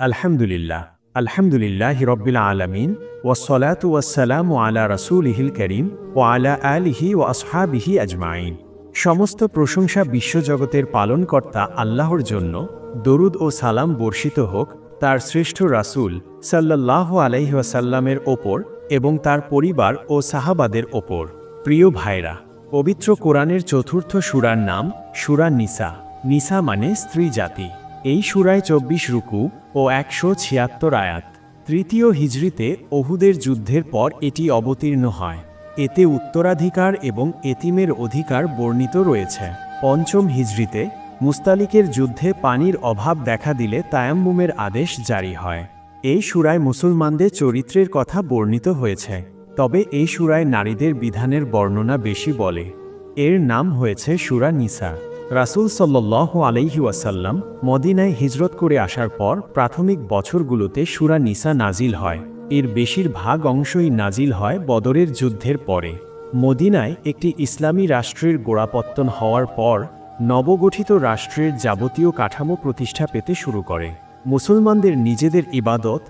আলহামদুলিল্লাহ আলহামদুলিল্লাহি রব্বিল আলামিন ওয়াসসালাতু ওয়াসসালামু আলা রাসূলিহিল কারীম ওয়া আলা আলিহি ওয়া আসহাবিহি আজমাইন। সমস্ত প্রশংসা বিশ্বজগতের পালনকর্তা আল্লাহর জন্য। দরুদ ও সালাম বর্ষিত হোক তার শ্রেষ্ঠ রাসূল সাল্লাল্লাহু আলাইহি ওয়াসাল্লামের ওপর এবং তার পরিবার ও সাহাবাদের ওপর। প্রিয় ভাইরা, পবিত্র কোরআনের চতুর্থ সূরার নাম সূরা নিসা। নিসা মানে স্ত্রী জাতি। এই সূরায় ২৪ রুকু ও ১৭৬ আয়াত। তৃতীয় হিজরিতে ওহুদের যুদ্ধের পর এটি অবতীর্ণ হয়। এতে উত্তরাধিকার এবং এতিমের অধিকার বর্ণিত রয়েছে। পঞ্চম হিজরিতে মুস্তালিকের যুদ্ধে পানির অভাব দেখা দিলে তায়াম্মুমের আদেশ জারি হয়। এই সূরায় মুসলমানদের চরিত্রের কথা বর্ণিত হয়েছে, তবে এই সূরায় নারীদের বিধানের বর্ণনা বেশি বলে। এর নাম হয়েছে সূরা নিসা। রাসূল সাল্লাল্লাহু আলাইহি ওয়াসাল্লাম মদিনায় হিজরত করে আসার পর প্রাথমিক বছরগুলোতে সূরা নিসা নাজিল হয়। এর বেশিরভাগ অংশই নাজিল হয় বদরের যুদ্ধের পরে। মদিনায় একটি ইসলামী রাষ্ট্রের গোড়াপত্তন হওয়ার পর নবগঠিত রাষ্ট্রের যাবতীয় কাঠামো প্রতিষ্ঠা পেতে শুরু করে। মুসলমানদের নিজেদের ইবাদত,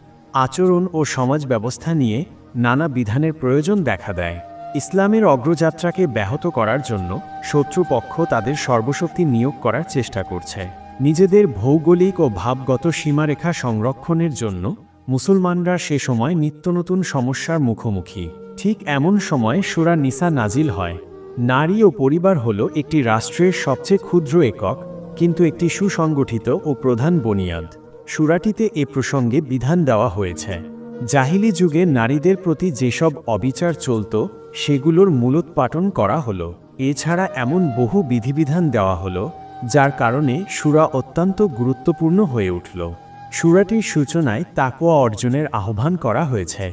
আচরণ ও সমাজ ব্যবস্থা নিয়ে নানা বিধানের প্রয়োজন দেখা দেয়। ইসলামের অগ্রযাত্রাকে ব্যাহত করার জন্য শত্রুপক্ষ তাদের সর্বশক্তি নিয়োগ করার চেষ্টা করছে। নিজেদের ভৌগোলিক ও ভাবগত সীমারেখা সংরক্ষণের জন্য মুসলমানরা সে সময় নিত্যনতুন সমস্যার মুখোমুখি। ঠিক এমন সময় সূরা নিসা নাজিল হয়। নারী ও পরিবার হল একটি রাষ্ট্রের সবচেয়ে ক্ষুদ্র একক, কিন্তু একটি সুসংগঠিত ও প্রধান বুনিয়াদ। সূরাটিতে এ প্রসঙ্গে বিধান দেওয়া হয়েছে। জাহিলি যুগে নারীদের প্রতি যেসব অবিচার চলত সেগুলোর মূলোৎপাটন করা হলো। এছাড়া এমন বহু বিধিবিধান দেওয়া হলো যার কারণে সূরা অত্যন্ত গুরুত্বপূর্ণ হয়ে উঠল। সূরাটির সূচনায় তাকওয়া অর্জনের আহ্বান করা হয়েছে,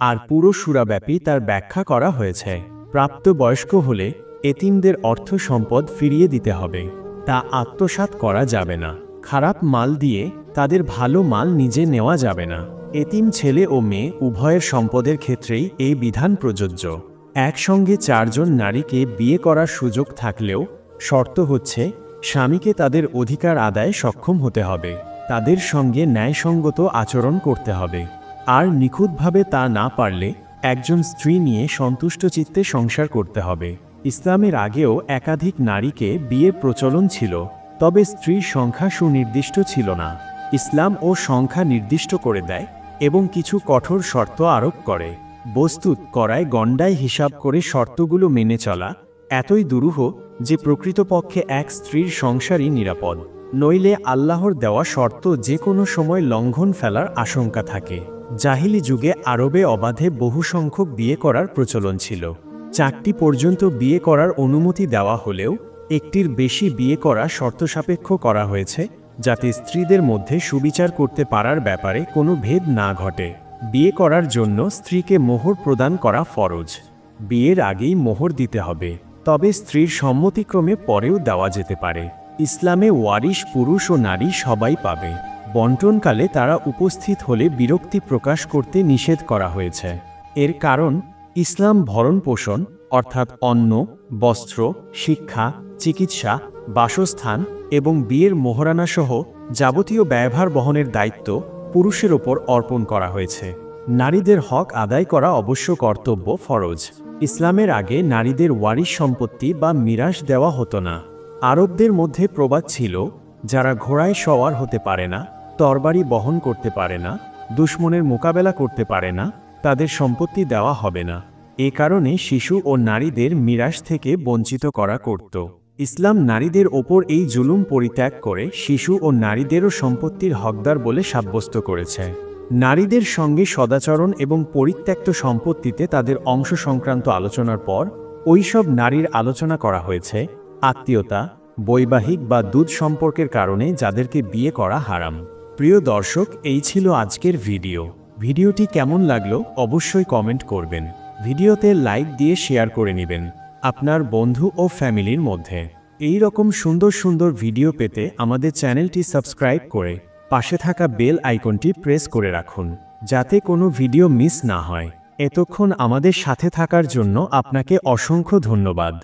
আর পুরো সূরাব্যাপী তার ব্যাখ্যা করা হয়েছে। প্রাপ্তবয়স্ক হলে এতিমদের অর্থ সম্পদ ফিরিয়ে দিতে হবে, তা আত্মসাৎ করা যাবে না। খারাপ মাল দিয়ে তাদের ভালো মাল নিজে নেওয়া যাবে না। এতিম ছেলে ও মেয়ে উভয়ের সম্পদের ক্ষেত্রেই এই বিধান প্রযোজ্য। একসঙ্গে ৪ জন নারীকে বিয়ে করার সুযোগ থাকলেও শর্ত হচ্ছে স্বামীকে তাদের অধিকার আদায়ে সক্ষম হতে হবে, তাদের সঙ্গে ন্যায়সঙ্গত আচরণ করতে হবে, আর নিখুঁতভাবে তা না পারলে একজন স্ত্রী নিয়ে সন্তুষ্ট চিত্তে সংসার করতে হবে। ইসলামের আগেও একাধিক নারীকে বিয়ের প্রচলন ছিল, তবে স্ত্রীর সংখ্যা সুনির্দিষ্ট ছিল না। ইসলাম ও সংখ্যা নির্দিষ্ট করে দেয় এবং কিছু কঠোর শর্ত আরোপ করে। বস্তুত করায় গণ্ডায় হিসাব করে শর্তগুলো মেনে চলা এতই দুরূহ যে প্রকৃতপক্ষে এক স্ত্রীর সংসারই নিরাপদ। নইলে আল্লাহর দেওয়া শর্ত যে কোনো সময় লঙ্ঘন ফেলার আশঙ্কা থাকে। জাহিলি যুগে আরবে অবাধে বহু সংখ্যক বিয়ে করার প্রচলন ছিল। 4টি পর্যন্ত বিয়ে করার অনুমতি দেওয়া হলেও একটির বেশি বিয়ে করা শর্তসাপেক্ষ করা হয়েছে, যাতে স্ত্রীদের মধ্যে সুবিচার করতে পারার ব্যাপারে কোনো ভেদ না ঘটে। বিয়ে করার জন্য স্ত্রীকে মোহর প্রদান করা ফরজ। বিয়ের আগেই মোহর দিতে হবে, তবে স্ত্রীর সম্মতিক্রমে পরেও দেওয়া যেতে পারে। ইসলামে ওয়ারিশ পুরুষ ও নারী সবাই পাবে। বন্টনকালে তারা উপস্থিত হলে বিরক্তি প্রকাশ করতে নিষেধ করা হয়েছে। এর কারণ ইসলাম ভরণপোষণ অর্থাৎ অন্ন, বস্ত্র, শিক্ষা, চিকিৎসা, বাসস্থান এবং বিয়ের মোহরানাসহ যাবতীয় ব্যয়ভার বহনের দায়িত্ব পুরুষের ওপর অর্পণ করা হয়েছে। নারীদের হক আদায় করা অবশ্য কর্তব্য, ফরজ। ইসলামের আগে নারীদের ওয়ারিশ সম্পত্তি বা মিরাস দেওয়া হতো না। আরবদের মধ্যে প্রবাদ ছিল, যারা ঘোড়ায় সওয়ার হতে পারে না, তরবারি বহন করতে পারে না, দুশমনের মোকাবেলা করতে পারে না, তাদের সম্পত্তি দেওয়া হবে না। এ কারণে শিশু ও নারীদের মিরাস থেকে বঞ্চিত করা করত। ইসলাম নারীদের ওপর এই জুলুম পরিত্যাগ করে শিশু ও নারীদেরও সম্পত্তির হকদার বলে সাব্যস্ত করেছে। নারীদের সঙ্গে সদাচরণ এবং পরিত্যক্ত সম্পত্তিতে তাদের অংশ সংক্রান্ত আলোচনার পর ওইসব নারীর আলোচনা করা হয়েছে আত্মীয়তা, বৈবাহিক বা দুধ সম্পর্কের কারণে যাদেরকে বিয়ে করা হারাম। প্রিয় দর্শক, এই ছিল আজকের ভিডিওটি কেমন লাগলো অবশ্যই কমেন্ট করবেন। ভিডিওতে লাইক দিয়ে শেয়ার করে নেবেন আপনার বন্ধু ও ফ্যামিলির মধ্যে। এই রকম সুন্দর সুন্দর ভিডিও পেতে আমাদের চ্যানেলটি সাবস্ক্রাইব করে পাশে থাকা বেল আইকনটি প্রেস করে রাখুন, যাতে কোনো ভিডিও মিস না হয়। এতক্ষণ আমাদের সাথে থাকার জন্য আপনাকে অসংখ্য ধন্যবাদ।